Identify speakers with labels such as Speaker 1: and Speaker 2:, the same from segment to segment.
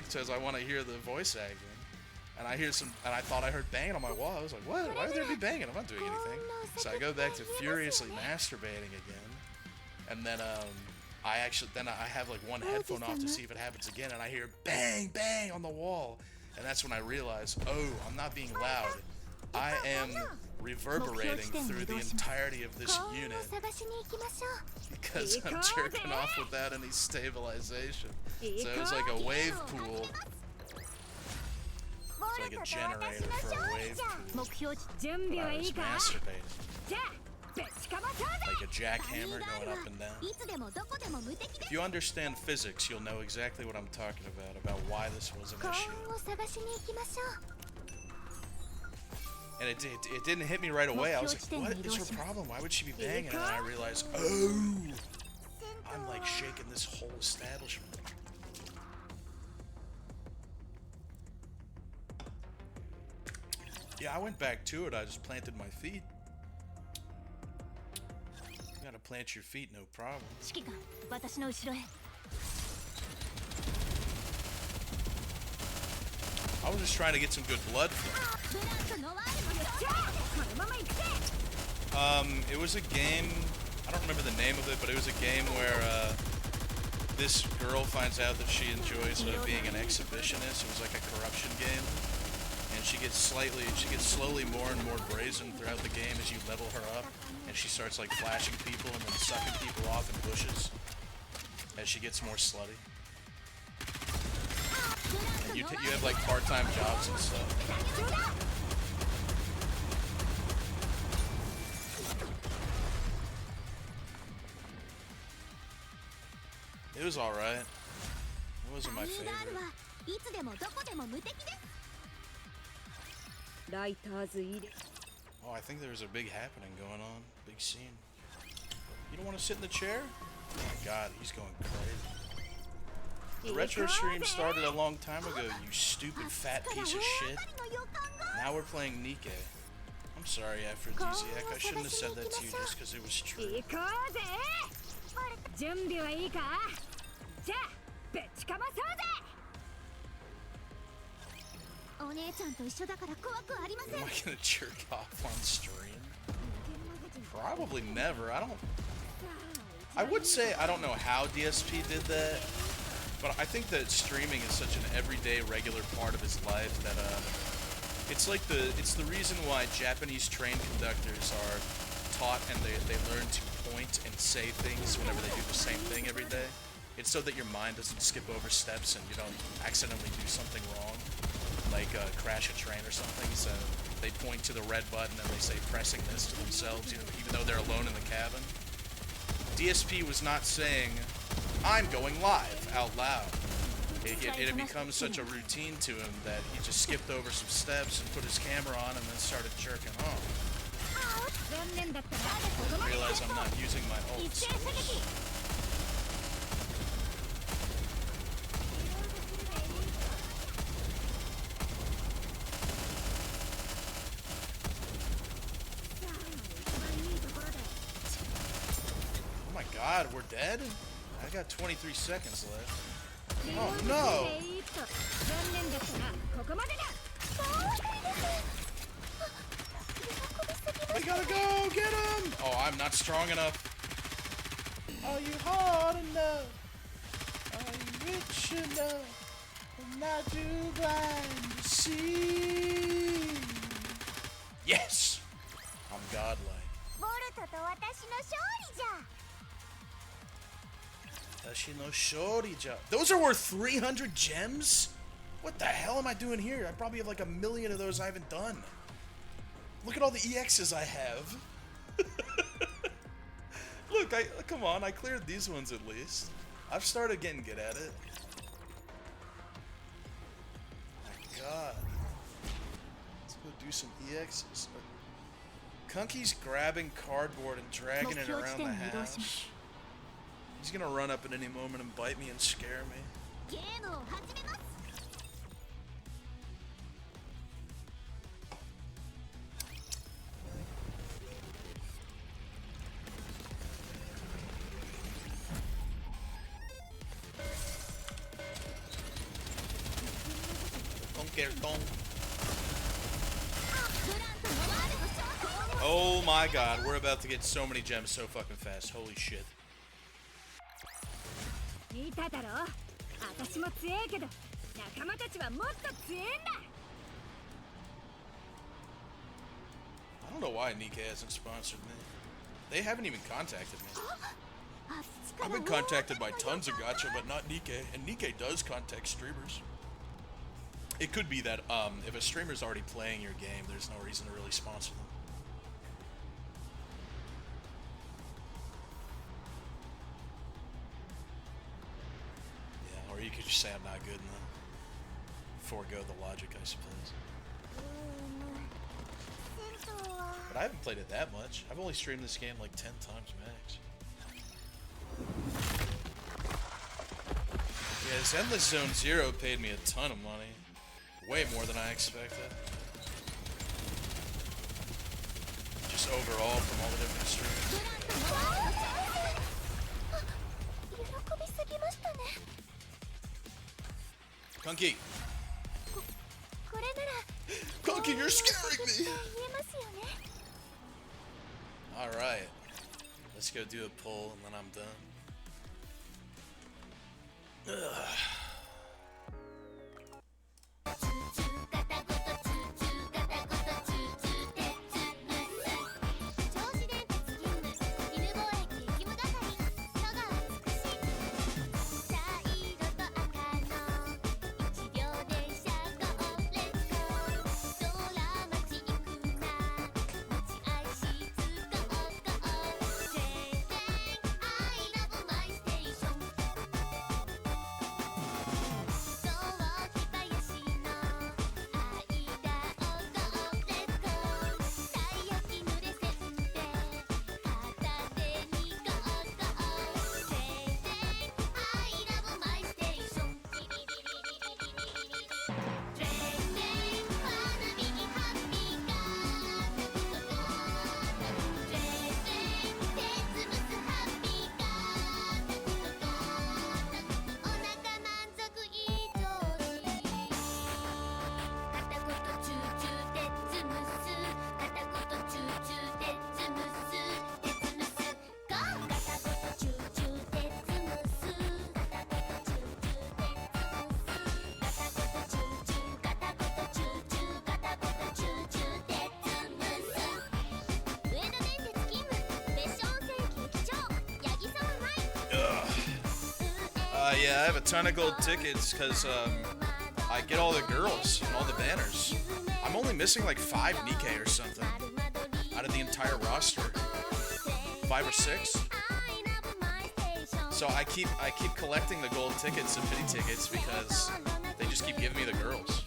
Speaker 1: because I want to hear the voice acting. And I hear some, and I thought I heard banging on my wall. I was like, what? Why would there be banging? I'm not doing anything. So I go back to furiously masturbating again. And then, I have like one headphone off to see if it happens again. And I hear bang, bang on the wall. And that's when I realize, oh, I'm not being loud. I am reverberating through the entirety of this unit. Because I'm jerking off without any stabilization. So it was like a wave pool. It's like a generator for a wave pool. But I was masturbating. Like a jackhammer going up and down. If you understand physics, you'll know exactly what I'm talking about why this was an issue. And it didn't hit me right away. I was like, what is her problem? Why would she be banging? And then I realized, oh, I'm like shaking this whole establishment. Yeah, I went back to it. I just planted my feet. You gotta plant your feet, no problem. I was just trying to get some good blood flow. It was a game, I don't remember the name of it, but it was a game where this girl finds out that she enjoys being an exhibitionist. It was like a corruption game. And she gets slowly more and more brazen throughout the game as you level her up. And she starts like flashing people and then sucking people off in bushes as she gets more slutty. And you have like part-time jobs and stuff. It was alright. It wasn't my favorite. Oh, I think there's a big happening going on. Big scene. You don't want to sit in the chair? Oh my god, he's going crazy. The retro stream started a long time ago, you stupid fat piece of shit. Now we're playing Nikke. I'm sorry, Aphrodisiac. I shouldn't have said that to you just because it was true. Am I gonna jerk off on stream? Probably never. I would say I don't know how DSP did that, but I think that streaming is such an everyday, regular part of his life that it's the reason why Japanese train conductors are taught and they learn to point and say things whenever they do the same thing every day. It's so that your mind doesn't skip over steps and you don't accidentally do something wrong, like crash a train or something. So they point to the red button and they say pressing this to themselves, even though they're alone in the cabin. DSP was not saying, I'm going live, out loud. It had become such a routine to him that he just skipped over some steps and put his camera on and then started jerking off. I realize I'm not using my ults. Oh my god, we're dead? I got 23 seconds left. Oh no! We gotta go! Get him! Oh, I'm not strong enough. Are you hard enough? Are you rich enough? I'm not too blind to see. Yes! I'm godlike. Those are worth 300 gems? What the hell am I doing here? I probably have like 1 million of those I haven't done. Look at all the EXs I have. Look, come on, I cleared these ones at least. I've started getting good at it. My god. Let's go do some EXs. Kunky's grabbing cardboard and dragging it around the house. He's gonna run up at any moment and bite me and scare me. Kong. Oh my god, we're about to get so many gems so fucking fast. Holy shit. I don't know why Nikkei hasn't sponsored me. They haven't even contacted me. I've been contacted by tons of gacha, but not Nikkei. And Nikkei does contact streamers. It could be that if a streamer's already playing your game, there's no reason to really sponsor them. Yeah, or you could just say I'm not good and then forego the logic, I suppose. But I haven't played it that much. I've only streamed this game like 10 times max. Yeah, this Endless Zone Zero paid me a ton of money. Way more than I expected. Just overall from all the different streams. Kunky! Kunky, you're scaring me! Alright. Let's go do a pull and then I'm done. Ugh. Yeah, I have a ton of gold tickets because I get all the girls and all the banners. I'm only missing like 5 Nikkei or something out of the entire roster. 5 or 6. So I keep collecting the gold tickets and pity tickets because they just keep giving me the girls.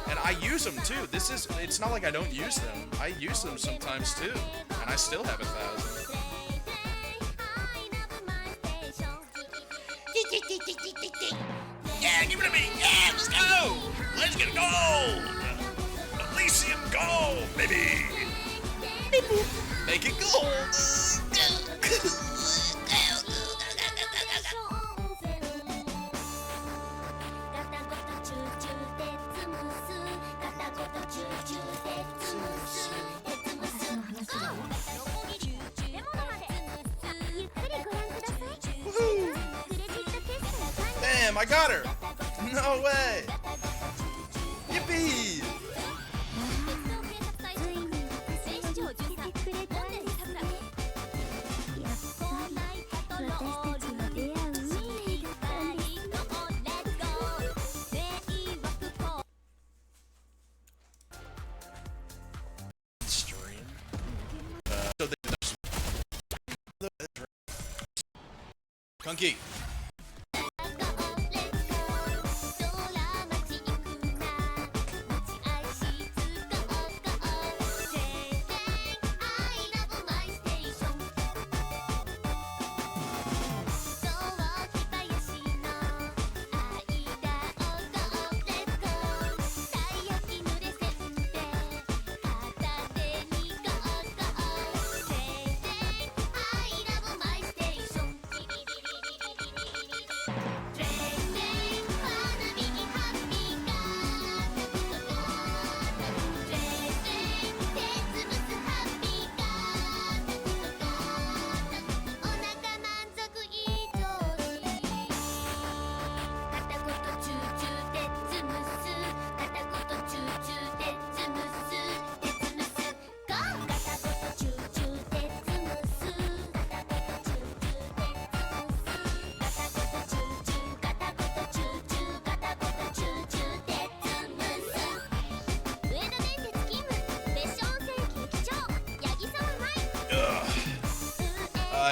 Speaker 1: And I use them too. It's not like I don't use them. I use them sometimes too. And I still have 1,000. Yeah, give it to me! Yeah, let's go! Let's get a gold! Elysium gold, baby! Beep boop. Make it gold! Damn, I got her! No way! Yippee! Stream. So they Kunky.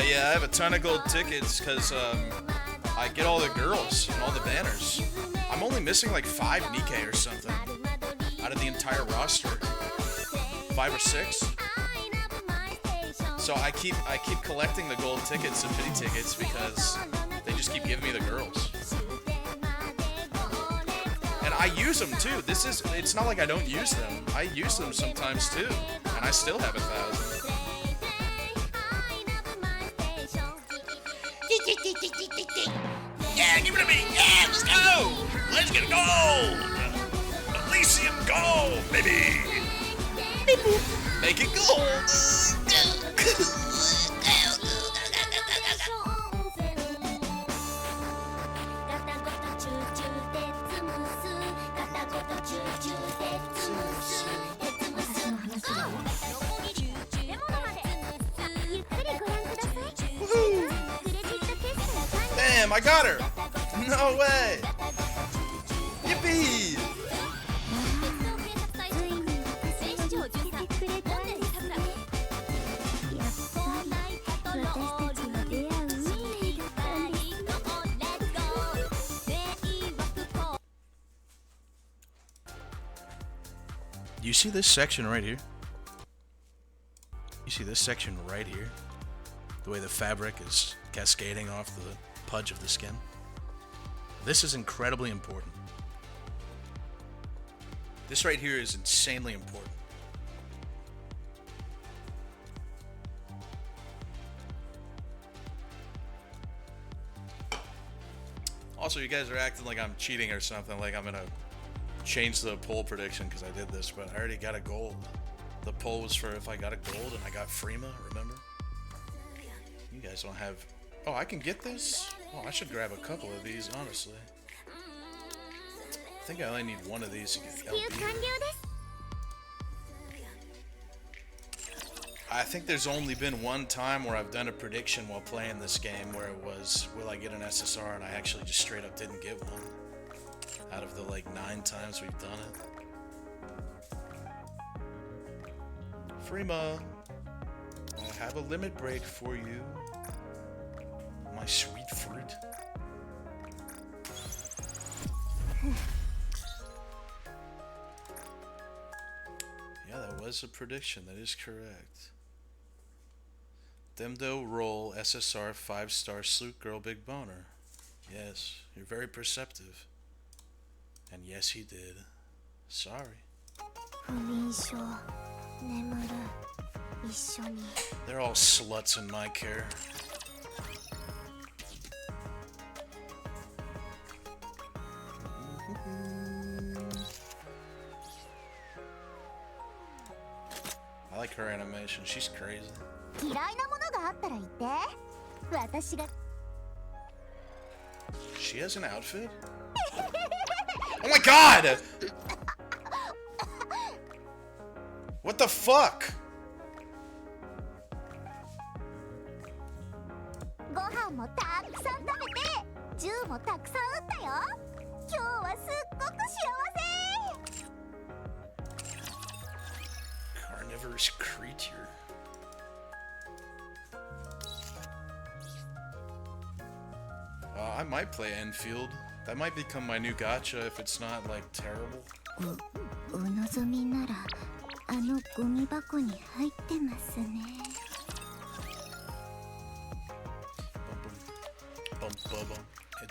Speaker 1: Yeah, I have a ton of gold tickets because I get all the girls and all the banners. I'm only missing like 5 Nikkei or something out of the entire roster. 5 or 6. So I keep collecting the gold tickets and pity tickets because they just keep giving me the girls. And I use them too. It's not like I don't use them. I use them sometimes too. And I still have 1,000. Yeah, give it to me. Yeah, let's go. Let's get gold. Elysium gold, baby. Make it gold. Damn, I got her! No way! Yippee! You see this section right here? You see this section right here? The way the fabric is cascading off the pudge of the skin. This is incredibly important. This right here is insanely important. Also, you guys are acting like I'm cheating or something, like I'm gonna change the poll prediction because I did this, but I already got a gold. The poll was for if I got a gold, and I got Freema, remember? You guys don't have... Oh, I can get this? Oh, I should grab a couple of these, honestly. I think I only need one of these to get LB. I think there's only been one time where I've done a prediction while playing this game where it was, will I get an SSR, and I actually just straight up didn't get one. Out of the, like, 9 times we've done it. Freema, I have a limit break for you. My sweet fruit. Yeah, that was a prediction. That is correct. Demdo roll SSR 5-star Sloot Girl Big Boner. Yes, you're very perceptive. And yes, he did. Sorry. They're all sluts in my care. I like her animation. She's crazy. She has an outfit? Oh my god! What the fuck? Carnivorous creature. I might play Enfield. That might become my new gacha if it's not, like, terrible.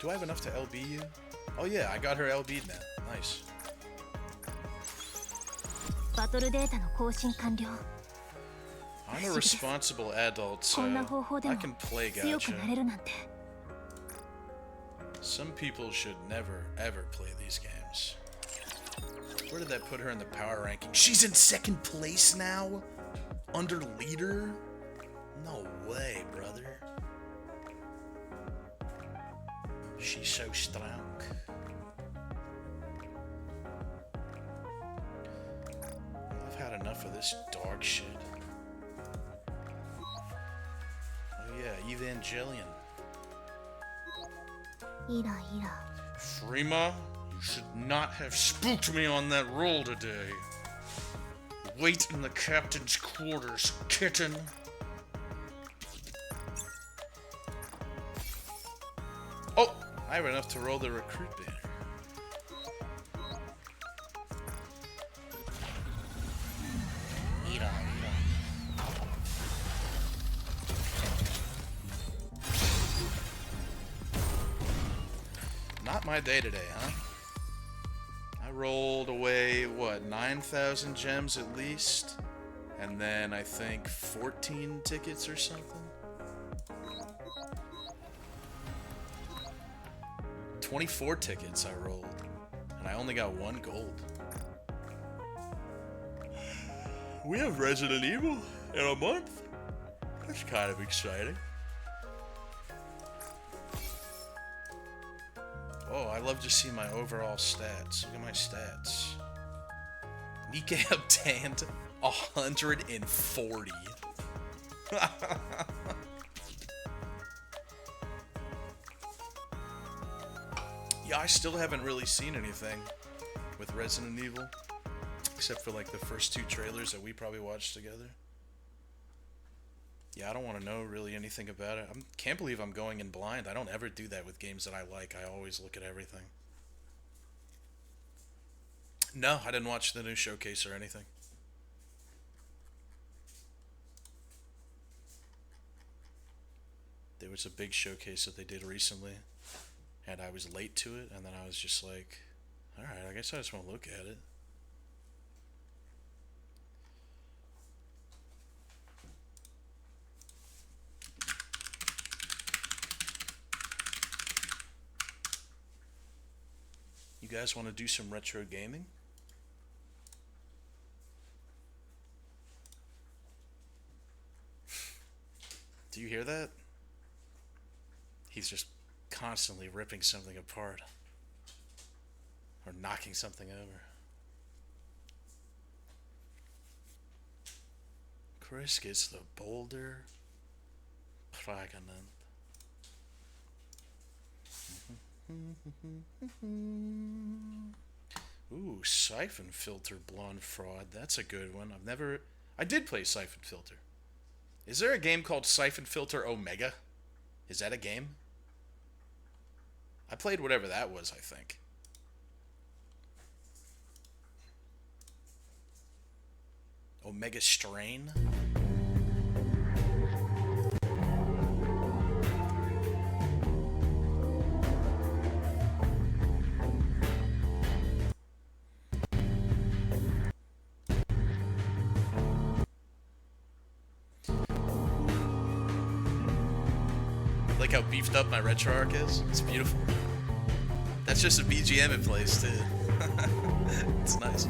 Speaker 1: Do I have enough to LB you? Oh yeah, I got her LB'd now. Nice. I'm a responsible adult, so I can play gacha. Some people should never, ever play these games. Where did that put her in the power ranking? She's in 2nd place now? Under leader? No way, brother. She's so strong. I've had enough of this dog shit. Oh yeah, Evangelion. Freema, you should not have spooked me on that roll today. Wait in the captain's quarters, kitten. have enough to roll the recruit banner. Eat on, eat on. Not my day today, huh? I rolled away, what, 9,000 gems at least? And then I think 14 tickets or something? 24 tickets I rolled, and I only got 1 gold. We have Resident Evil in a month? That's kind of exciting. Oh, I love to see my overall stats. Look at my stats. Nikkei obtained 140. Yeah, I still haven't really seen anything with Resident Evil, except for like the first 2 trailers that we probably watched together. Yeah, I don't want to know really anything about it. I can't believe I'm going in blind. I don't ever do that with games that I like. I always look at everything. No, I didn't watch the new showcase or anything. There was a big showcase that they did recently, and I was late to it, and then I was just like, alright, I guess I just want to look at it. You guys want to do some retro gaming? Do you hear that? He's just constantly ripping something apart. Or knocking something over. Chris gets the boulder pregnant. Ooh, Siphon Filter Blonde Fraud. That's a good one. I did play Siphon Filter. Is there a game called Siphon Filter Omega? Is that a game? I played whatever that was, I think. Omega Strain? Like how beefed up my RetroArch is? It's beautiful. That's just a BGM it plays, too. It's nice.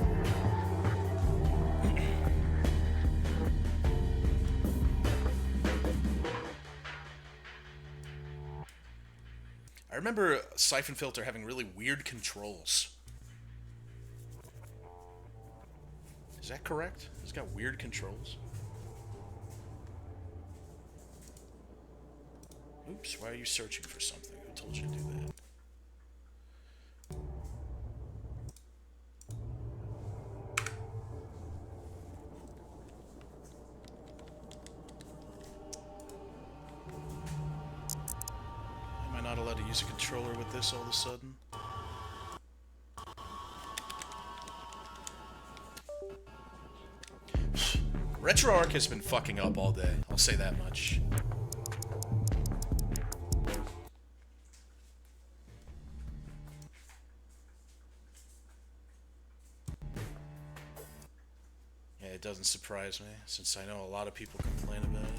Speaker 1: I remember Siphon Filter having really weird controls. Is that correct? It's got weird controls. Oops, why are you searching for something? Who told you to do that? Am I not allowed to use a controller with this all of a sudden? RetroArch has been fucking up all day, I'll say that much. It doesn't surprise me, since I know a lot of people complain about it.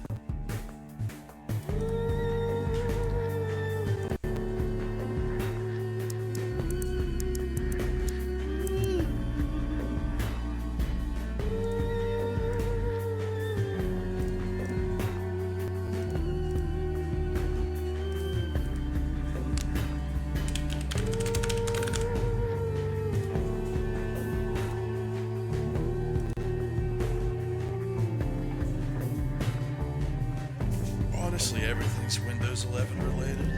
Speaker 1: Honestly, everything's Windows 11 related.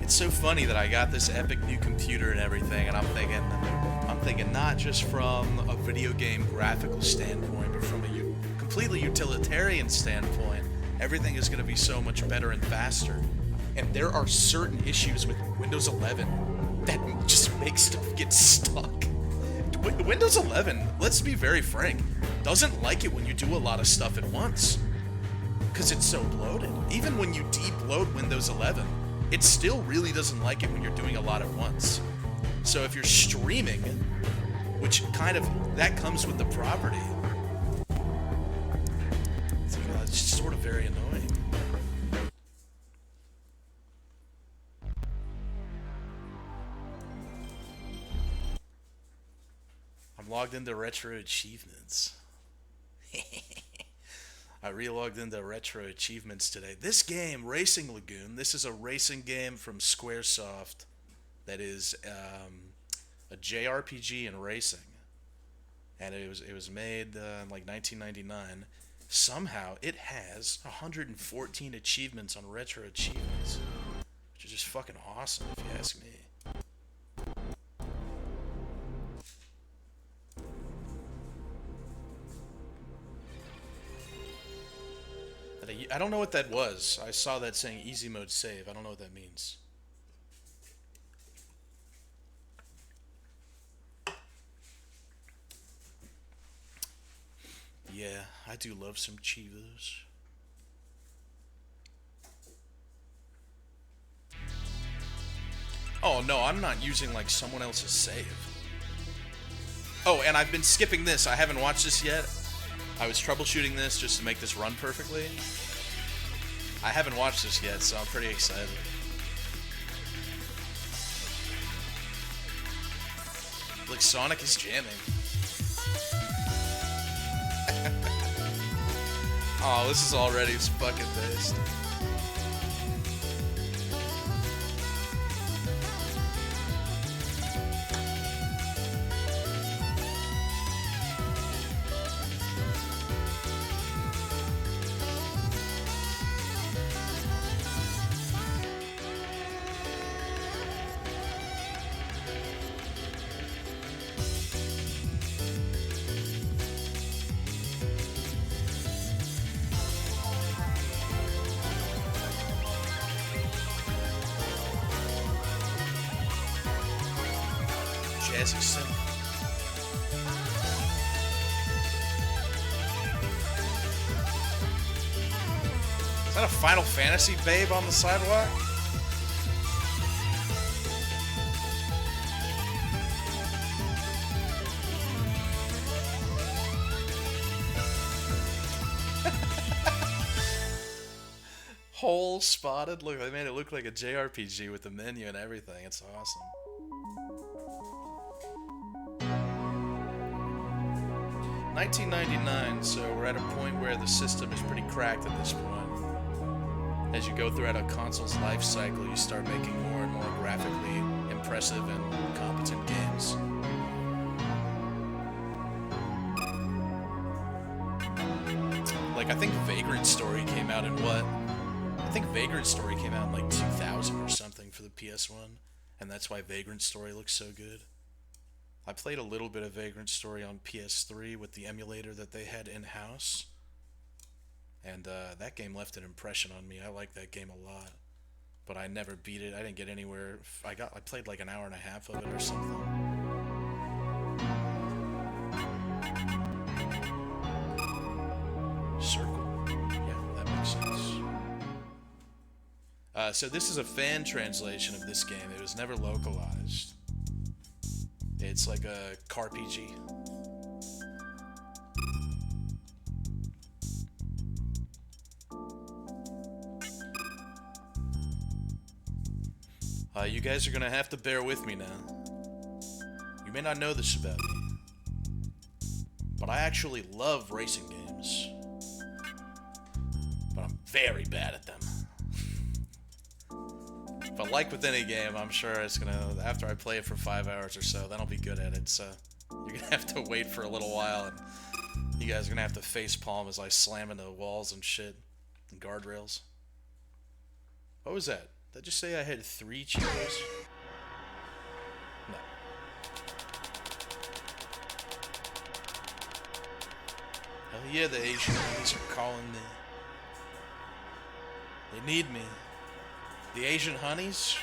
Speaker 1: It's so funny that I got this epic new computer and everything, and I'm thinking not just from a video game graphical standpoint, but from a completely utilitarian standpoint. Everything is going to be so much better and faster. And there are certain issues with Windows 11 that just make stuff get stuck. Windows 11, let's be very frank, doesn't like it when you do a lot of stuff at once. Because it's so bloated. Even when you de-bloat Windows 11, it still really doesn't like it when you're doing a lot at once. So if you're streaming, which kind of, that comes with the property, it's just sort of very annoying. I'm logged into Retro Achievements. I relogged into Retro Achievements today. This game, Racing Lagoon, this is a racing game from Squaresoft that is a JRPG in racing. And it was made in like 1999. Somehow it has 114 achievements on Retro Achievements, which is just fucking awesome if you ask me. I don't know what that was. I saw that saying easy mode save. I don't know what that means. Yeah, I do love some Chivas. Oh no, I'm not using like someone else's save. Oh, and I've been skipping this. I haven't watched this yet. I was troubleshooting this just to make this run perfectly. I haven't watched this yet, so I'm pretty excited. Look, Sonic is jamming. Oh, this is already fucking based. Jazzy synth. Is that a Final Fantasy babe on the sidewalk? Hole spotted. Look, they made it look like a JRPG with the menu and everything. It's awesome. $19.99, so we're at a point where the system is pretty cracked at this point. As you go throughout a console's life cycle, you start making more and more graphically impressive and competent games. Like, I think Vagrant Story came out in what? I think Vagrant Story came out in like 2000 or something for the PS1, and that's why Vagrant Story looks so good. I played a little bit of Vagrant Story on PS3 with the emulator that they had in-house. And that game left an impression on me. I liked that game a lot. But I never beat it. I didn't get anywhere. I played like an hour and a half of it or something. Circle. Yeah, that makes sense. So this is a fan translation of this game. It was never localized. It's like a car PG. You guys are gonna have to bear with me now. You may not know this about me, but I actually love racing games. But I'm very bad at them. But like with any game, I'm sure it's gonna, after I play it for 5 hours or so, then I'll be good at it, so you're gonna have to wait for a little while, and you guys are gonna have to face palm as I slam into walls and shit, and guardrails. What was that? Did I just say I had 3 Cheetos? No. Hell yeah, the Asian ladies are calling me. They need me. The Asian honeys,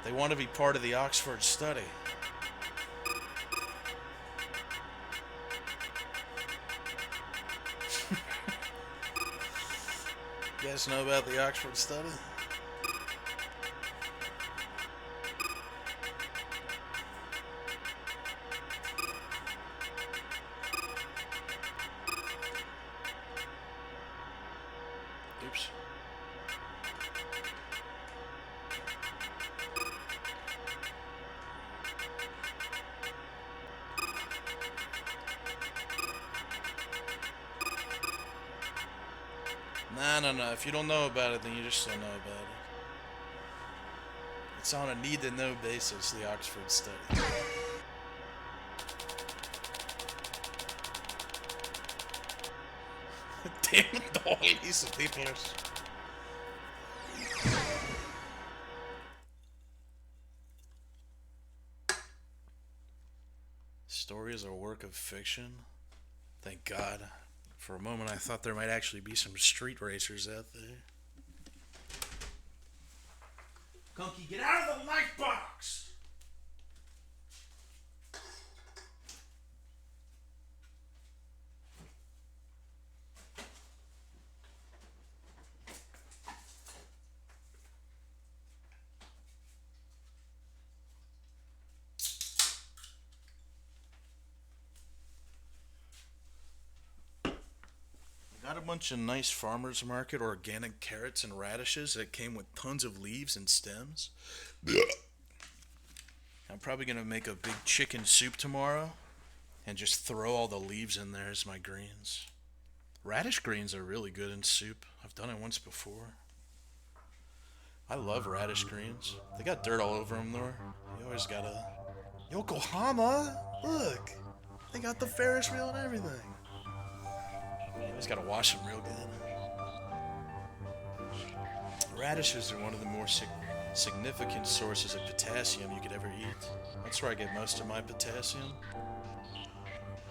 Speaker 1: they want to be part of the Oxford study. You guys know about the Oxford study? Oops. No. If you don't know about it, then you just don't know about it. It's on a need-to-know basis, the Oxford study. Damn it, all these people are... Story is a work of fiction? Thank God. For a moment I thought there might actually be some street racers out there. Kunky, get out of the light box! Got a bunch of nice farmers market organic carrots and radishes that came with tons of leaves and stems. I'm probably gonna make a big chicken soup tomorrow and just throw all the leaves in there as my greens. Radish greens are really good in soup. I've done it once before. I love radish greens. They got dirt all over them though. You always gotta... Yokohama! Look! They got the Ferris wheel and everything. You always gotta wash them real good. Radishes are one of the more significant sources of potassium you could ever eat. That's where I get most of my potassium.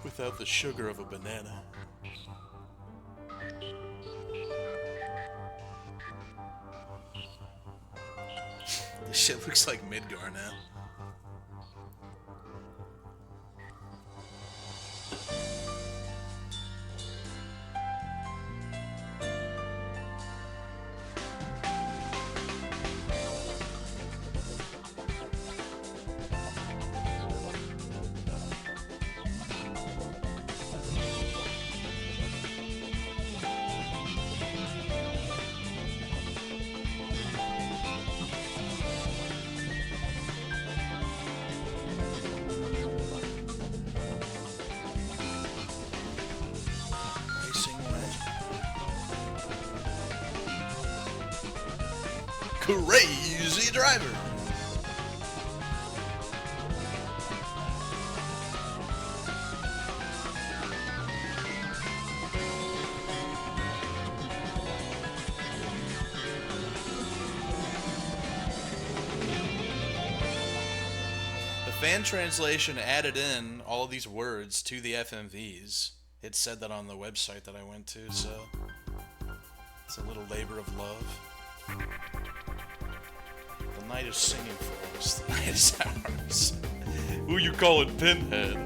Speaker 1: Without the sugar of a banana. This shit looks like Midgar now. Crazy driver. The fan translation added in all of these words to the FMVs. It said that on the website that I went to, so it's a little labor of love. The night is singing for us. The night is ours. Who you calling Pinhead?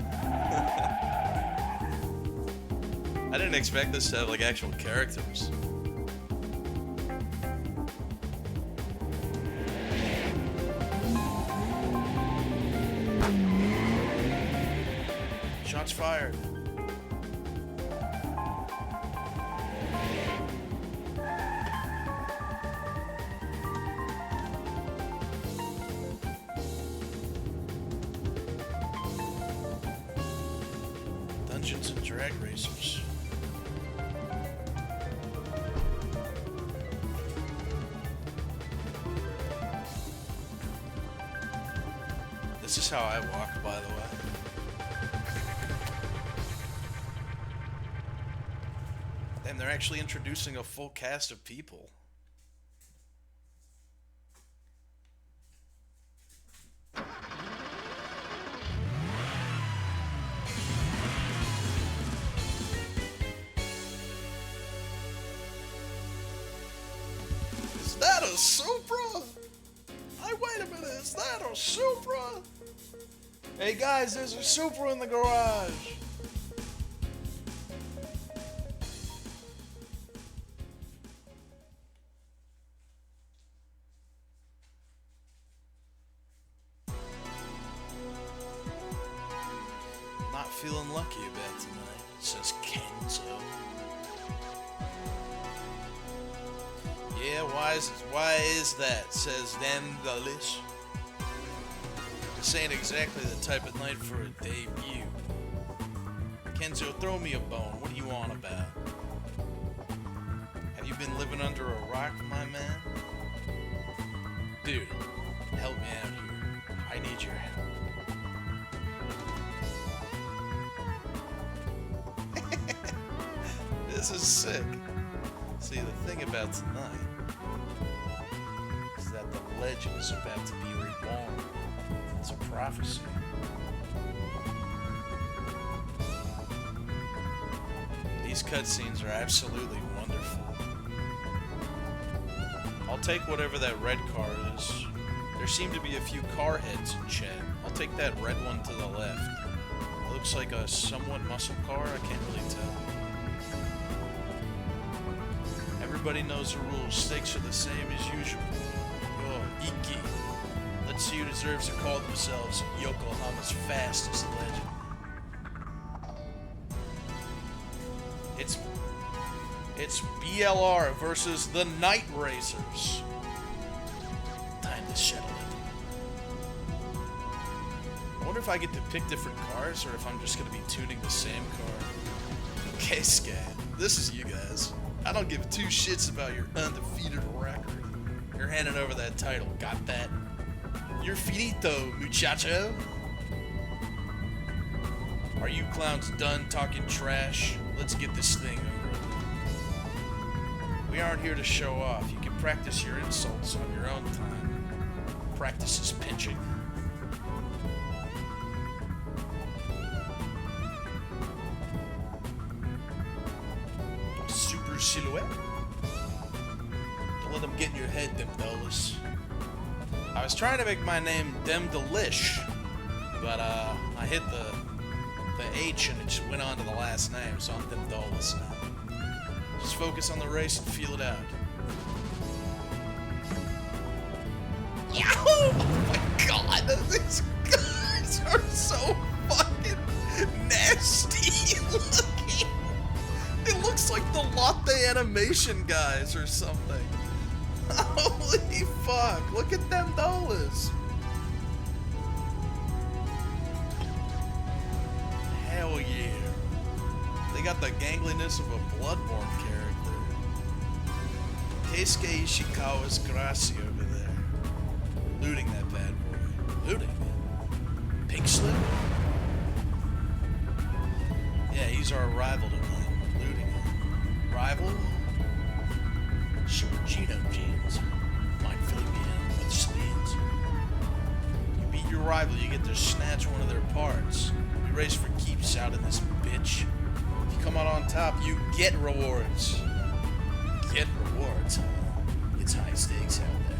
Speaker 1: I didn't expect this to have like actual characters. Shots fired. Dungeons and Drag Racers. This is how I walk, by the way. And they're actually introducing a full cast of people. a Supra? Wait a minute, is that a Supra? Hey guys, there's a Supra in the garage. Not feeling lucky about tonight, says Kenzo. Yeah, why is that, says them Delish. This ain't exactly the type of night for a debut. Kenzo, throw me a bone. What are you on about? Have you been living under a rock, my man? Dude, help me out here. I need your help. This is sick. See, the thing about tonight is that the legend is about to be reborn. It's a prophecy. These cutscenes are absolutely wonderful. I'll take whatever that red car is. There seem to be a few car heads in chat. I'll take that red one to the left. It looks like a somewhat muscle car, I can't really tell. Everybody knows the rules. Stakes are the same as usual. Oh, Iki. Let's see who deserves to call themselves Yokohama's fastest legend. It's BLR versus the Night Racers. Time to settle it. I wonder if I get to pick different cars or if I'm just going to be tuning the same car. Okay, Scan. This is you guys. I don't give two shits about your undefeated record. You're handing over that title. Got that? You're finito, muchacho. Are you clowns done talking trash? Let's get this thing over. We aren't here to show off. You can practice your insults on your own time. Practice is pinching. Super silhouette. Don't let them get in your head, them dullies. I was trying to make my name Dem Delish, but I hit the H and it just went on to the last name, so I'm Dem Dullis now. Just focus on the race and feel it out. Yahoo! Oh my god, these guys are so fucking nasty looking. It looks like the latte animation guys or something. Holy fuck, look at them dollars. Hell yeah. They got the gangliness of a Bloodborne character. Keisuke Ishikawa's Gracie over there. Looting that bad boy. Looting? Pink Slip? Yeah, he's our rival tonight. Looting him. Rival? Super Gino jeans. Might fill me in with spins. You beat your rival, you get to snatch one of their parts. We race for keeps out in this bitch. If you come out on top, you get rewards. Get rewards, huh? It's high stakes out there.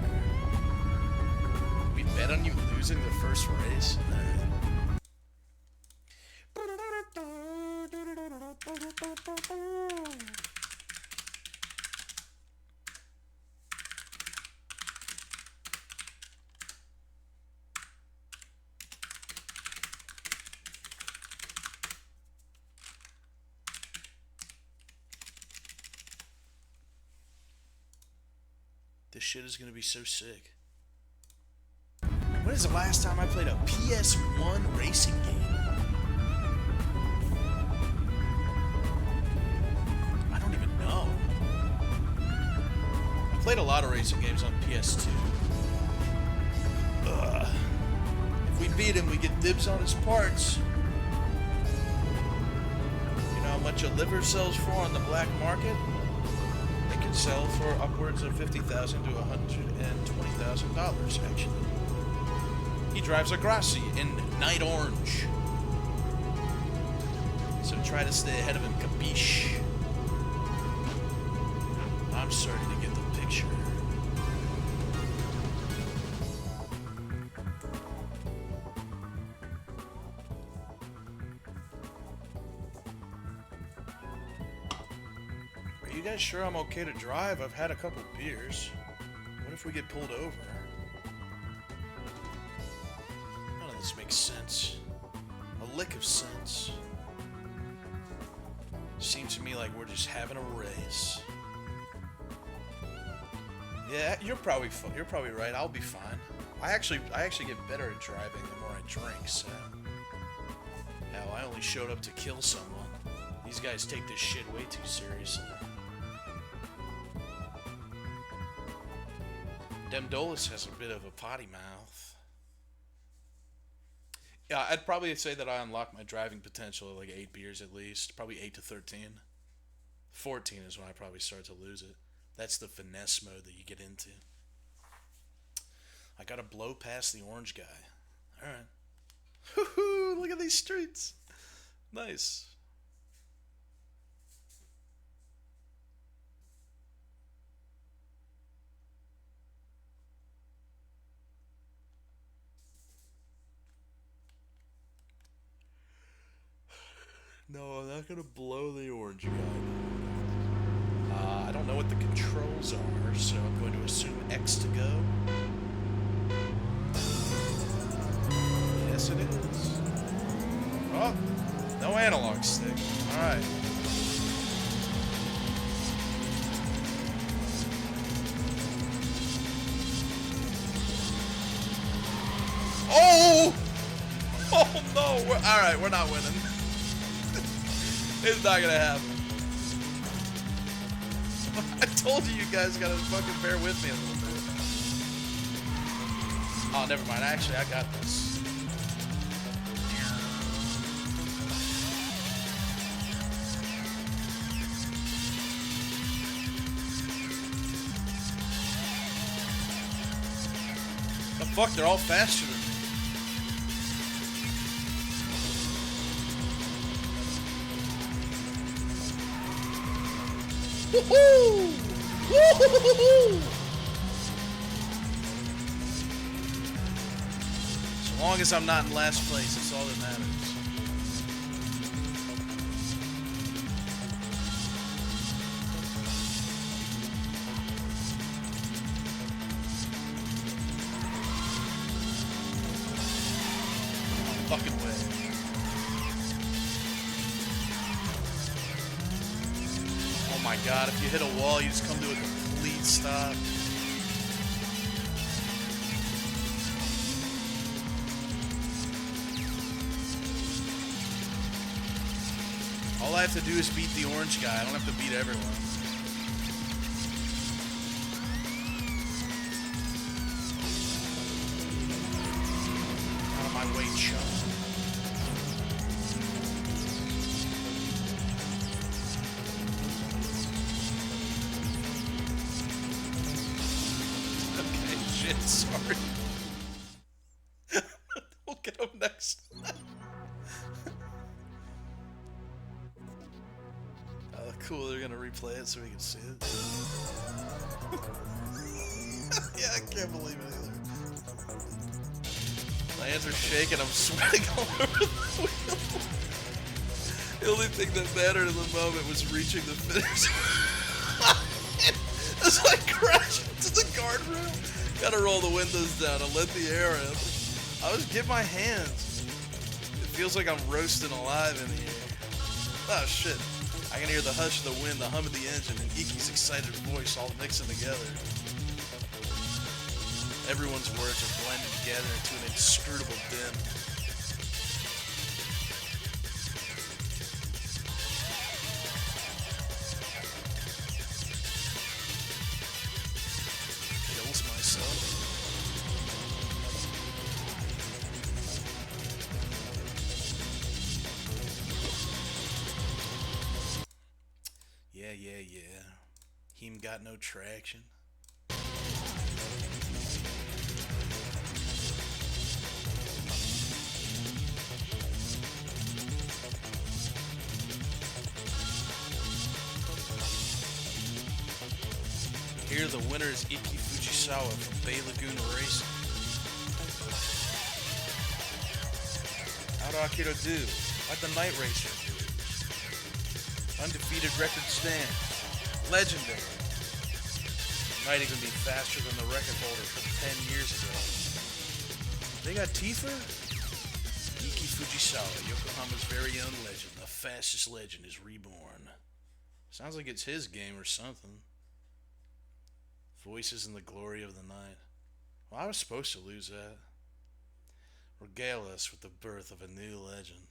Speaker 1: We bet on you losing the first race? This shit is gonna be so sick. When is the last time I played a PS1 racing game? I don't even know. I played a lot of racing games on PS2. If we beat him, we get dibs on his parts. You know how much a liver sells for on the black market? It can sell for upwards of $50,000 to $120,000, actually. He drives a Gracie in Night Orange. So try to stay ahead of him, capiche? I'm starting to get the picture. you guys sure I'm okay to drive? I've had a couple beers. What if we get pulled over? None of this makes sense. A lick of sense. Seems to me like we're just having a race. Yeah, you're probably right. I'll be fine. I actually get better at driving the more I drink. So, hell, I only showed up to kill someone. These guys take this shit way too seriously. Demdolus has a bit of a potty mouth. Yeah, I'd probably say that I unlocked my driving potential at like 8 beers at least. Probably 8 to 13. 14 is when I probably start to lose it. That's the finesse mode that you get into. I gotta blow past the orange guy. Alright. Woohoo! Look at these streets. Nice. No, I'm not gonna blow the orange guy. I don't know what the controls are, so I'm going to assume X to go. Yes, it is. Oh, no analog stick. Alright. Oh! Oh no! Alright, we're not winning. It's not gonna happen. I told you guys gotta fucking bear with me a little bit. Oh, never mind. Actually, I got this. The fuck? They're all faster than me. Woohoo! Woohoo! So long as I'm not in last place, that's all that matters. Fucking way. Oh my god, if you hit a wall, you just come to a complete stop. All I have to do is beat the orange guy. I don't have to beat everyone. Out of my way, Chuck. Shit, sorry. We'll get him next. Cool, they're gonna replay it so we can see it. Yeah, I can't believe it either. My hands are shaking, I'm sweating all over the wheel. The only thing that mattered in the moment was reaching the finish. As I crashed into the guardrail. Gotta roll the windows down and let the air in. I was get my hands. It feels like I'm roasting alive in the air. Oh shit. I can hear the hush of the wind, the hum of the engine, and Iki's excited voice all mixing together. Everyone's words are blended together into an inscrutable din. Kills myself. Yeah. Him got no traction. Here the winner is Iki Fujisawa from Bay Lagoon Racing. How'd Akira do? How'd the night racer do? Undefeated record stands. Legendary. Might even be faster than the record holder from 10 years ago. They got Tifa? Iki Fujisawa, Yokohama's very own legend. The fastest legend is reborn. Sounds like it's his game or something. Voices in the glory of the night. Well, I was supposed to lose that. Regale us with the birth of a new legend.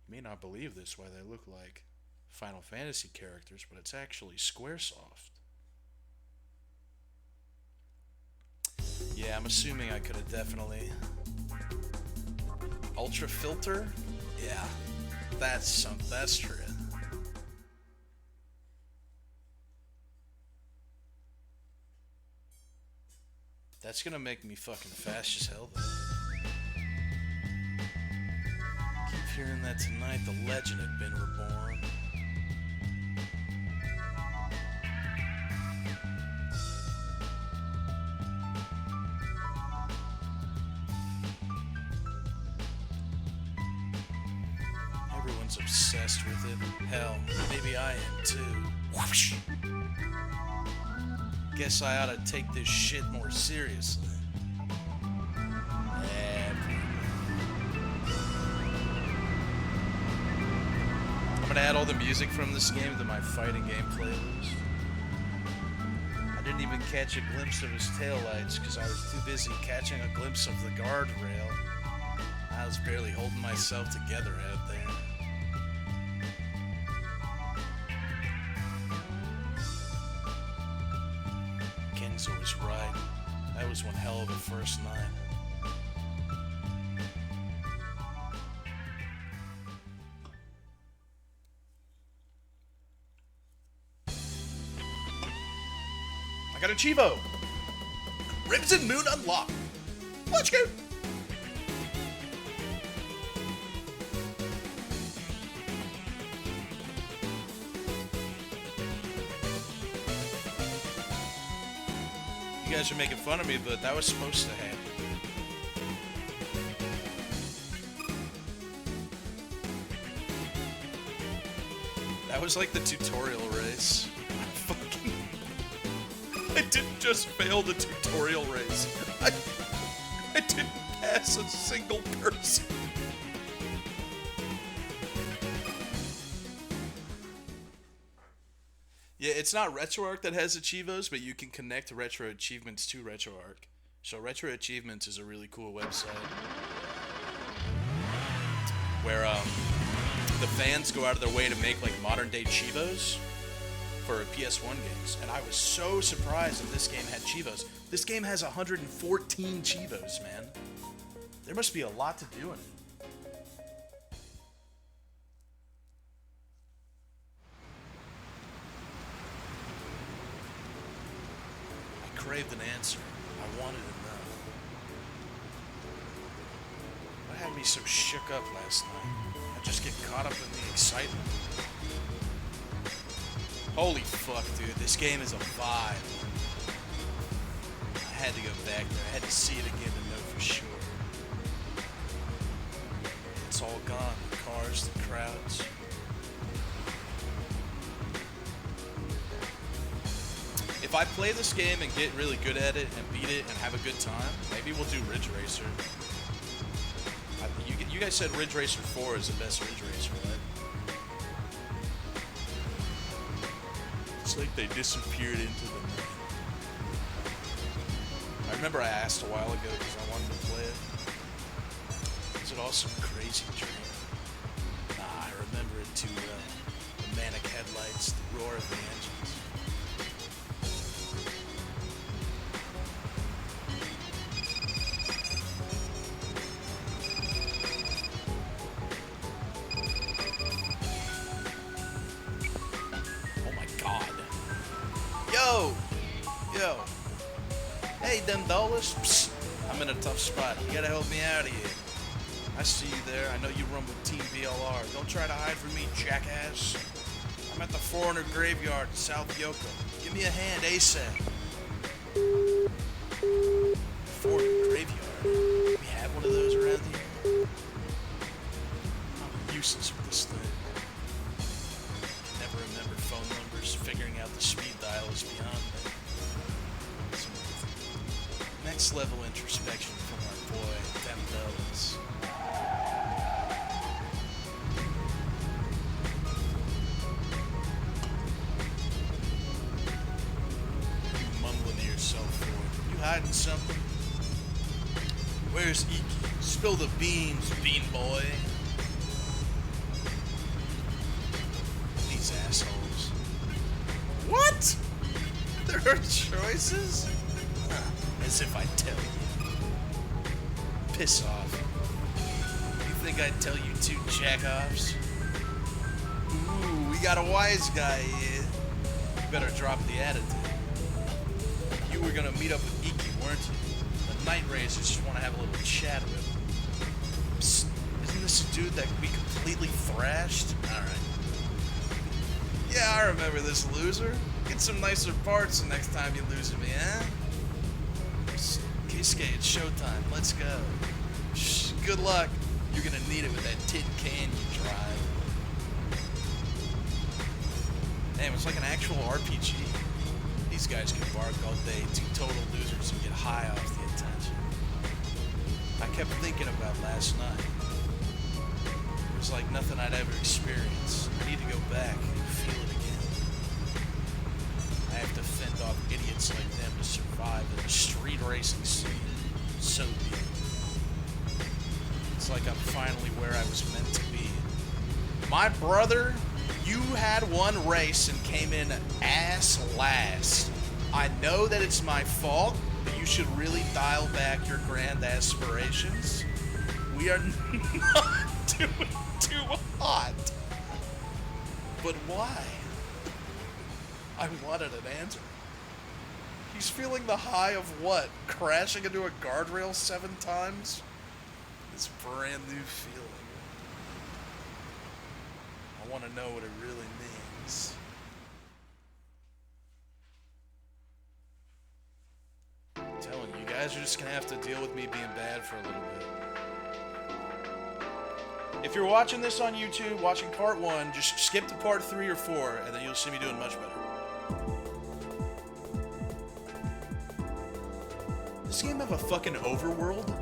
Speaker 1: You may not believe this, why they look like Final Fantasy characters, but it's actually Squaresoft. Yeah, I'm assuming I could have definitely... Ultra filter? Yeah, that's true. That's gonna make me fucking fast as hell, though. Keep hearing that tonight the legend had been reborn. Everyone's obsessed with it. Hell, maybe I am too. Whoosh. Guess I ought to take this shit more seriously. I'm gonna add all the music from this game to my fighting game playlist. I didn't even catch a glimpse of his taillights because I was too busy catching a glimpse of the guardrail. I was barely holding myself together out there. Kenzo was right. That was one hell of a first night. I got a Chivo! Crimson Moon unlocked! Let's go! You guys are making fun of me, but that was supposed to happen. That was like the tutorial race. I didn't just fail the tutorial race. I didn't pass a single person. Yeah, it's not RetroArch that has Achievos, but you can connect Retro Achievements to RetroArch. So Retro Achievements is a really cool website where the fans go out of their way to make like modern day Chivos for PS1 games, and I was so surprised that this game had Chivos. This game has 114 Chivos, man. There must be a lot to do in it. I craved an answer. I wanted to know. What had me so shook up last night? I just get caught up in the excitement. Holy fuck, dude, this game is a vibe. I had to go back there. I had to see it again to know for sure. It's all gone. The cars, the crowds. If I play this game and get really good at it and beat it and have a good time, maybe we'll do Ridge Racer. You guys said Ridge Racer 4 is the best Ridge Racer, right? It's like they disappeared into the night. I remember I asked a while ago because I wanted to play it. Is it all some crazy dream? Nah, I remember it too well. The manic headlights, the roar of the engines. Yo. Hey, them dollars. Psst. I'm in a tough spot. You gotta help me out of here. I see you there. I know you run with Team VLR. Don't try to hide from me, jackass. I'm at the Foreigner Graveyard in South Yoka. Give me a hand ASAP. Foreigner Graveyard? We have one of those around here? I'm useless with this thing. next level introspection from our boy, Them Bells. You mumbling to yourself for, you hiding something? Where's Iki? Spill the beans, bean boy. These assholes. What? There are choices? As if I'd tell you. Piss off. You think I'd tell you two jackoffs? Ooh, we got a wise guy here. You better drop the attitude. You were gonna meet up with Iki, weren't you? The Night Raiders just want to have a little chat with him. Psst, isn't this a dude that we completely thrashed? Alright. Yeah, I remember this loser. Get some nicer parts the next time you lose to me, eh? Psst, Keisuke, it's showtime. Let's go. Shh, good luck. You're gonna need it with that tin can you drive. Damn, it's like an actual RPG. These guys can bark all day, two total losers who get high off the attention. I kept thinking about last night. It was like nothing I'd ever experienced. I need to go back and feel it again. I have to fend off idiots like them to survive in the street racing scene. So deep. It's like I'm finally where I was meant to be. My brother, you had one race and came in ass last. I know that it's my fault, but you should really dial back your grand aspirations. We are not doing too hot. But why? I wanted an answer. He's feeling the high of what? Crashing into a guardrail 7 times? This brand new feeling. I want to know what it really means. I'm telling you, you guys are just going to have to deal with me being bad for a little bit. If you're watching this on YouTube, watching part 1, just skip to part 3 or 4, and then you'll see me doing much better. Does this game have a fucking overworld?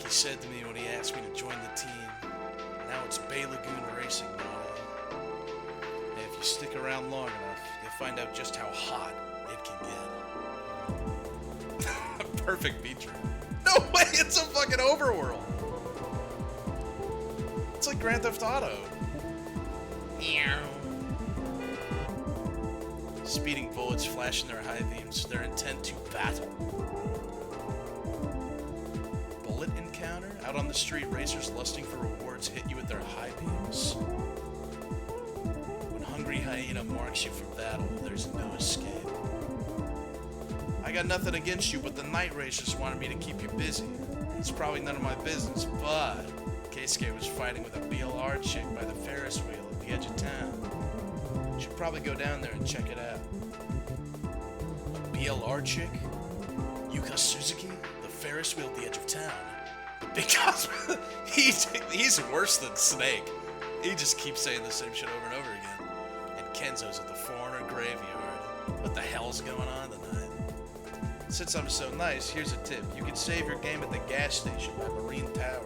Speaker 1: Said to me when he asked me to join the team. Now it's Bay Lagoon Racing now. And if you stick around long enough, you'll find out just how hot it can get. Perfect feature. No way, it's a fucking overworld. It's like Grand Theft Auto. Speeding bullets flashing their high beams, their intent to battle. Out on the street, racers lusting for rewards hit you with their high beams. When Hungry Hyena marks you for battle, there's no escape. I got nothing against you, but the night racers wanted me to keep you busy. It's probably none of my business, but Keisuke was fighting with a BLR chick by the Ferris wheel at the edge of town. Should probably go down there and check it out. A BLR chick? Yuka Suzuki? The Ferris wheel at the edge of town. Because he's worse than Snake. He just keeps saying the same shit over and over again. And Kenzo's at the Foreigner Graveyard. What the hell's going on tonight? Since I'm so nice, here's a tip. You can save your game at the gas station by Marine Tower.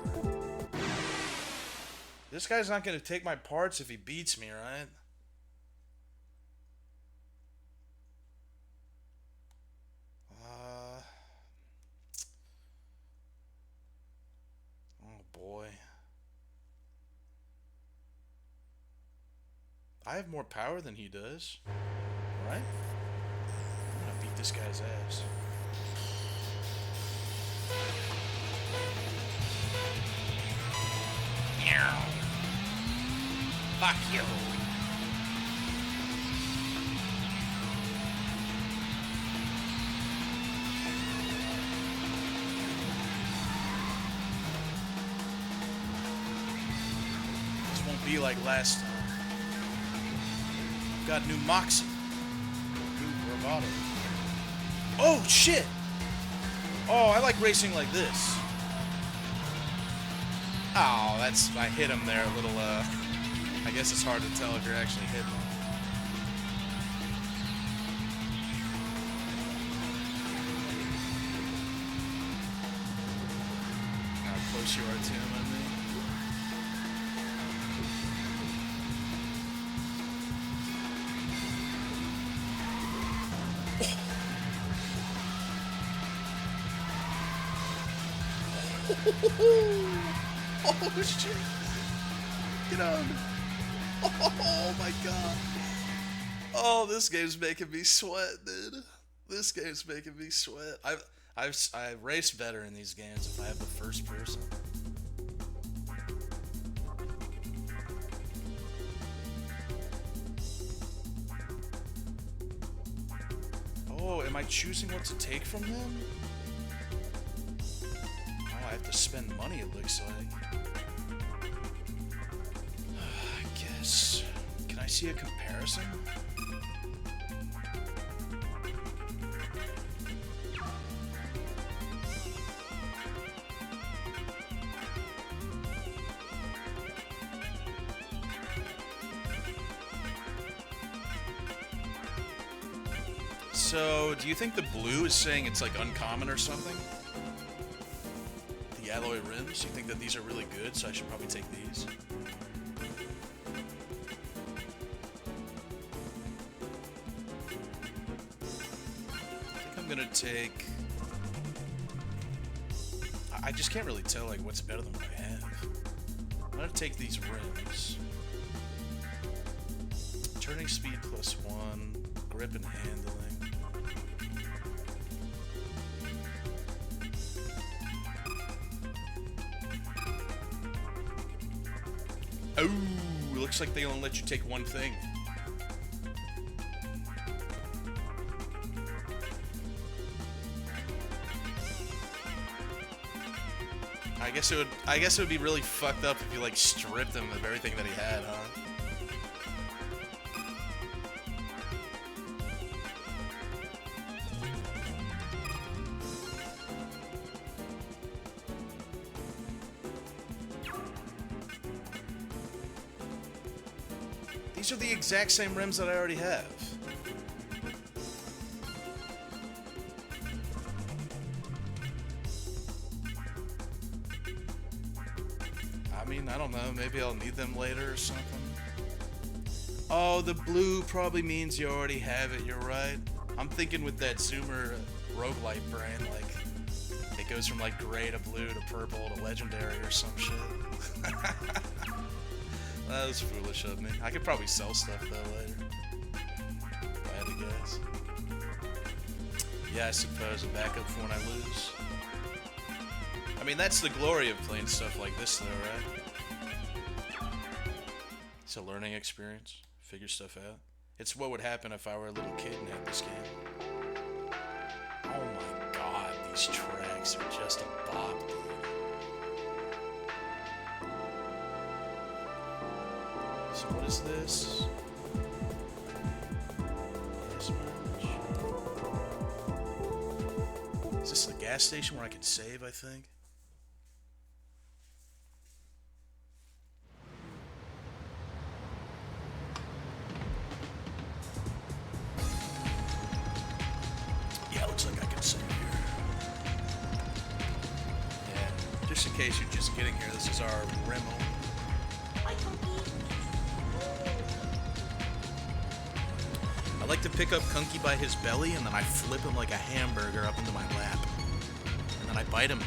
Speaker 1: This guy's not going to take my parts if he beats me, right? Boy. I have more power than he does. Right? I'm gonna beat this guy's ass. Fuck you. This won't be like last time. Got new Moxie. New bravado. Oh, shit! Oh, I like racing like this. Oh, that's... I hit him there a little, I guess it's hard to tell if you're actually hitting him. How close you are to him, I mean. Oh shit! Get on! Oh my god! Oh, this game's making me sweat, dude. This game's making me sweat. I race better in these games if I have the first person. Oh, am I choosing what to take from them? I have to spend money, it looks like. I guess. Can I see a comparison? So, do you think the blue is saying it's like uncommon or something? The alloy rims? You think that these are really good, so I should probably take these? I think I'm gonna take... I just can't really tell like what's better than what I have. I'm gonna take these rims. Turning speed +1, grip and handling. Oh, it looks like they only let you take one thing. I guess it would be really fucked up if you like stripped him of everything that he had, huh? These are the exact same rims that I already have. I mean, I don't know. Maybe I'll need them later or something. Oh, the blue probably means you already have it. You're right. I'm thinking with that Zoomer roguelite brand, like, it goes from, like, gray to blue to purple to legendary or some shit. That was foolish of me. I could probably sell stuff, though, later. If I had to guess. Yeah, I suppose a backup for when I lose. I mean, that's the glory of playing stuff like this, though, right? It's a learning experience. Figure stuff out. It's what would happen if I were a little kid and had this game. Oh my god, these tracks are just a bop, dude. So what is this? Is this a gas station where I can save, I think? Yeah, looks like I can save here. Yeah, just in case you're just getting here, this is our Remo. I like to pick up Kunky by his belly, and then I flip him like a hamburger up into my lap. And then I bite him.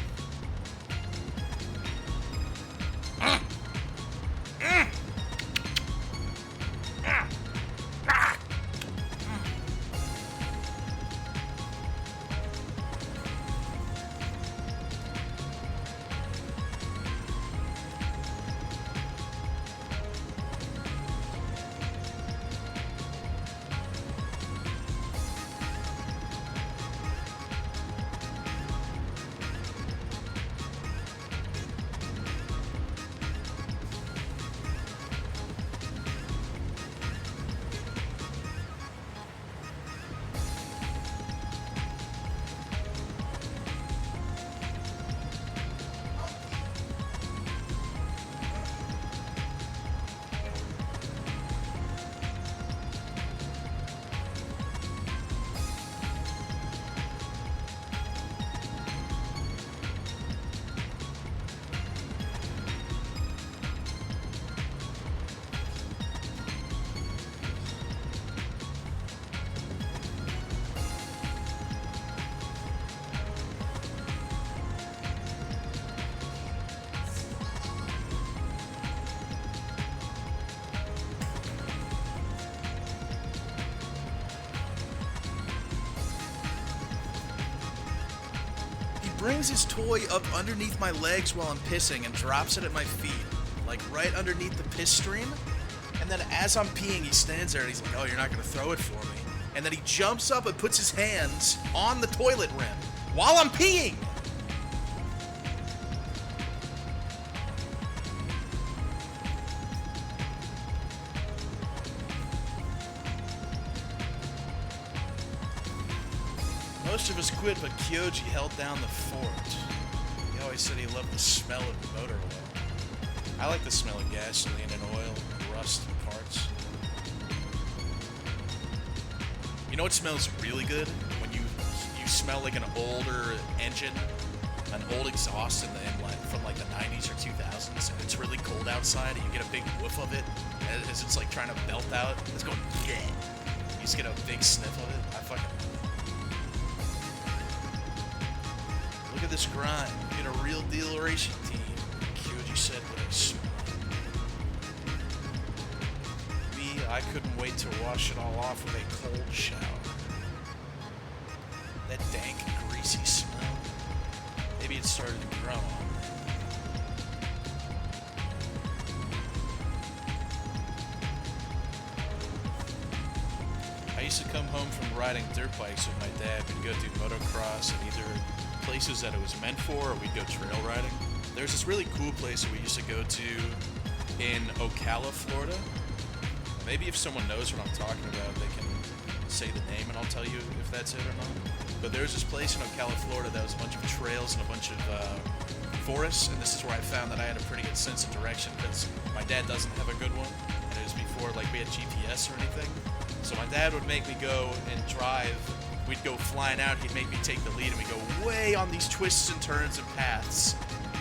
Speaker 1: brings his toy up underneath my legs while I'm pissing and drops it at my feet, like right underneath the piss stream. And then as I'm peeing, he stands there and he's like, oh, you're not going to throw it for me. And then he jumps up and puts his hands on the toilet rim while I'm peeing. Most of us quit, but Kyoji held down the fort. He always said he loved the smell of motor oil. I like the smell of gasoline and oil and rust and parts. You know what smells really good? When you smell like an older engine, an old exhaust from like the 90s or 2000s, and it's really cold outside, and you get a big whiff of it as it's like trying to belt out. It's going, yeah. You just get a big sniff of it. I fucking... Look at this grind. Get a real deal racing team. Kyoji said with a smile. Me, I couldn't wait to wash it all off with a cold shower. That dank, greasy smell. Maybe it started to grow on me. I used to come home from riding dirt bikes with my dad. We'd go do motocross and either places that it was meant for, or we'd go trail riding. There's this really cool place that we used to go to in Ocala, Florida. Maybe if someone knows what I'm talking about, they can say the name and I'll tell you if that's it or not. But there's this place in Ocala, Florida that was a bunch of trails and a bunch of forests, and this is where I found that I had a pretty good sense of direction because my dad doesn't have a good one, and it was before like we had GPS or anything. So my dad would make me go and drive. We'd go flying out, he'd make me take the lead, and we'd go way on these twists and turns and paths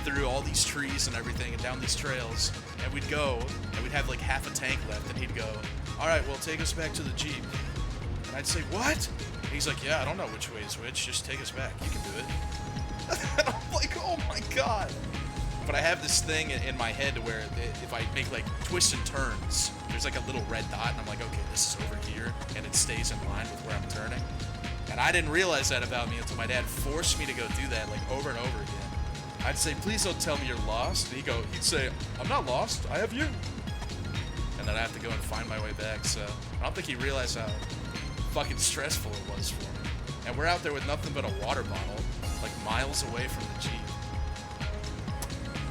Speaker 1: through all these trees and everything and down these trails. And we'd go, and we'd have like half a tank left, and he'd go, all right, well, take us back to the Jeep. And I'd say, what? And he's like, yeah, I don't know which way is which, just take us back, you can do it. And I'm like, oh my god. But I have this thing in my head where if I make like twists and turns, there's like a little red dot, and I'm like, okay, this is over here, and it stays in line with where I'm turning. And I didn't realize that about me until my dad forced me to go do that like over and over again. I'd say, please don't tell me you're lost. And he'd say, I'm not lost, I have you. And then I have to go and find my way back. So I don't think he realized how fucking stressful it was for me. And we're out there with nothing but a water bottle, like miles away from the Jeep.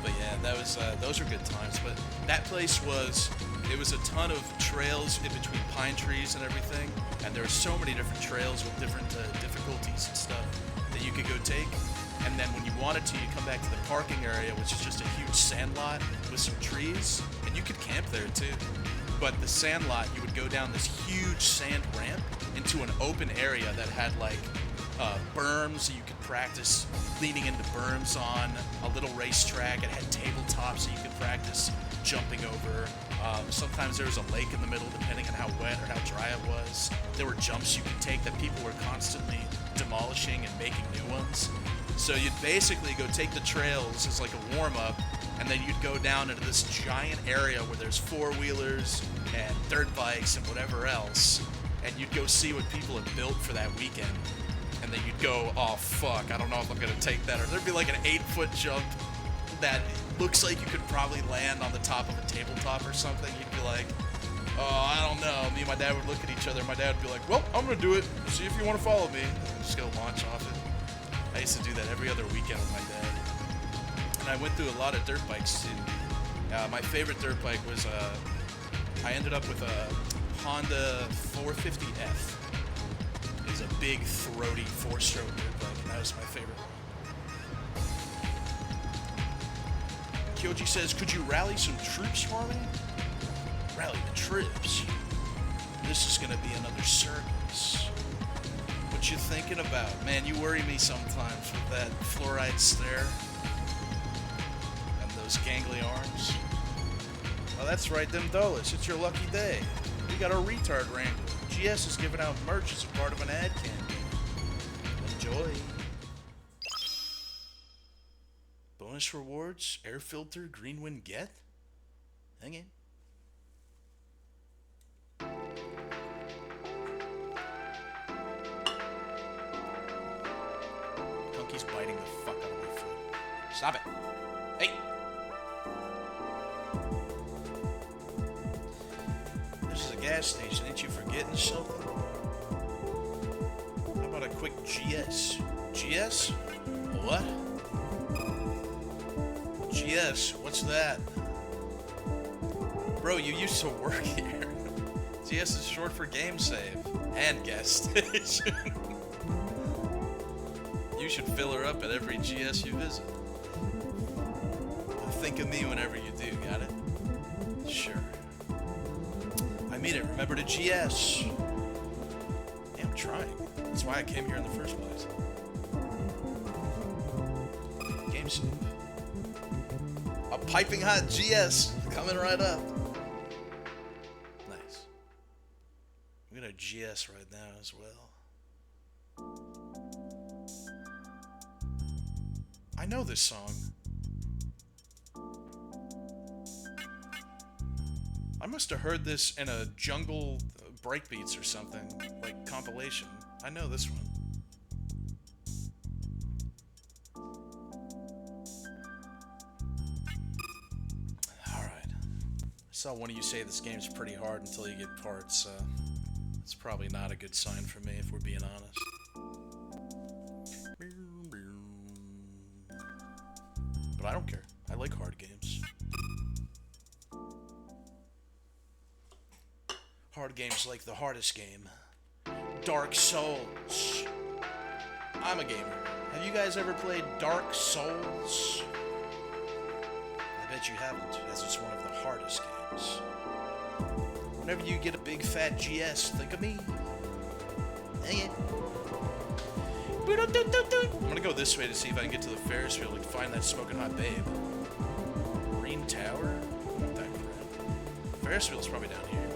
Speaker 1: But yeah, that was those were good times. But that place it was a ton of trails in between pine trees and everything, and there were so many different trails with different difficulties and stuff that you could go take. And then when you wanted to, you come back to the parking area, which is just a huge sand lot with some trees, and you could camp there too. But the sand lot, you would go down this huge sand ramp into an open area that had like berms so you could practice leaning into berms on, a little racetrack. It had tabletops so you could practice jumping over. Sometimes there was a lake in the middle depending on how wet or how dry it was. There were jumps you could take that people were constantly demolishing and making new ones. So you'd basically go take the trails as like a warm-up, and then you'd go down into this giant area where there's four-wheelers and dirt bikes and whatever else, and you'd go see what people had built for that weekend. And then you'd go, oh fuck, I don't know if I'm gonna take that. Or there'd be like an 8-foot jump that looks like you could probably land on the top of a tabletop or something. You'd be like, oh, I don't know. Me and my dad would look at each other. My dad would be like, well, I'm gonna do it. See if you want to follow me. And just go launch off it. I used to do that every other weekend with my dad. And I went through a lot of dirt bikes too. My favorite dirt bike was, I ended up with a Honda 450F. It was a big, throaty, 4-stroke dirt bike, and that was my favorite one. Kyoji says, could you rally some troops for me? Rally the troops? This is gonna be another circus. What you thinking about? Man, you worry me sometimes with that fluoride stare and those gangly arms. Well, that's right, them dollars. It's your lucky day. We got our retard wrangler. GS is giving out merch as a part of an ad campaign. Enjoy. Bonus rewards, air filter, green wind get? Hang in. monkey's biting the fuck out of my foot. Stop it. Hey! This is a gas station. Ain't you forgetting something? How about a quick GS? GS? What? GS? What's that? Bro, you used to work here. GS is short for game save and gas station. You should fill her up at every GS you visit. Think of me whenever you do, got it? Sure. I mean it, remember to GS. Yeah, I'm trying. That's why I came here in the first place. Game save. A piping hot GS coming right up. Nice. I'm gonna GS right now as well. I know this song. I must have heard this in a jungle breakbeats or something, like compilation. I know this one. Alright. I saw one of you say this game's pretty hard until you get parts, so it's probably not a good sign for me if we're being honest. But I don't care. I like hard games. Hard games like the hardest game. Dark Souls. I'm a gamer. Have you guys ever played Dark Souls? I bet you haven't, as it's one of the hardest games. Whenever you get a big fat GS, think of me. Dang it. I'm gonna go this way to see if I can get to the Ferris wheel and find that smoking hot babe. Green Tower? I want that crap. Ferris wheel's probably down here.